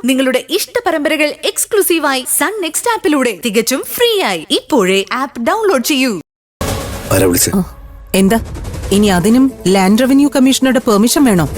നിങ്ങളുടെ ഇഷ്ട പരമ്പരകൾ എക്സ്ക്ലൂസീവായി സൺ നെക്സ്റ്റ് ആപ്പിലൂടെ തികച്ചും ഫ്രീ ആയി ഇപ്പോഴേ ആപ്പ് ഡൗൺലോഡ് ചെയ്യൂ. എന്താ ഇനി അതിനും ലാൻഡ് റവന്യൂ കമ്മീഷണറുടെ പെർമിഷൻ വേണോ?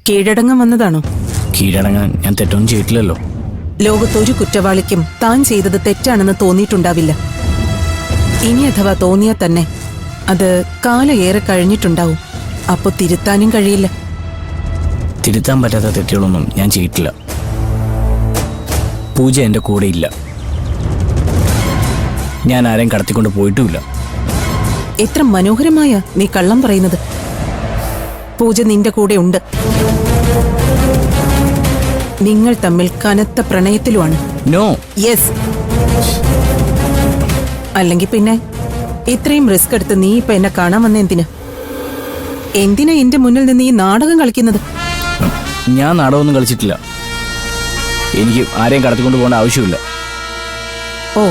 കീഴടങ്ങാൻ വന്നതാണോ? കീഴടങ്ങാൻ ഞാൻ തെറ്റൊന്നും ചെയ്തിട്ടില്ലല്ലോ. ലോകത്തൊരു കുറ്റവാളിക്കും താൻ ചെയ്തത് തെറ്റാണെന്ന് തോന്നിയിട്ടുണ്ടാവില്ല. ഇനി അഥവാ തോന്നിയാൽ തന്നെ അത് കാലയേറെ കഴിഞ്ഞിട്ടുണ്ടാവും. അപ്പൊ തിരുത്താനും കഴിയില്ല. തിരുത്താൻ പറ്റാത്ത തെറ്റുകളൊന്നും ഞാൻ ചെയ്തിട്ടില്ല. പൂജ എൻ്റെ കൂടെ ഇല്ല. ഞാൻ ആരെയും കടത്തിക്കൊണ്ട് പോയിട്ടുമില്ല. എത്ര മനോഹരമായ നീ കള്ളം പറയുന്നത്. പൂജ നിന്റെ കൂടെ ഉണ്ട്. നിങ്ങൾ തമ്മിൽ കനത്ത പ്രണയത്തിലുമാണ്. നോ. യെസ്. അല്ലെങ്കിൽ പിന്നെ ഇത്രയും റിസ്ക് എടുത്ത് നീ ഇപ്പൊ എന്നെ കാണാൻ വന്ന എന്തിനാ എന്റെ മുന്നിൽ നിന്ന് ഈ നാടകം കളിക്കുന്നത്? ഞാൻ നാടകമൊന്നും കളിച്ചിട്ടില്ല. എനിക്ക് ആരെയും കടത്തിക്കൊണ്ട് പോകേണ്ട ആവശ്യമില്ല. ഓ,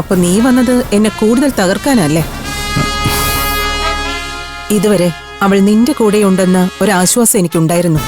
അപ്പൊ നീ വന്നത് എന്നെ കൂടുതൽ തകർക്കാനല്ലേ? ഇതുവരെ അവൾ നിന്റെ കൂടെയുണ്ടെന്ന ഒരാശ്വാസം എനിക്കുണ്ടായിരുന്നു.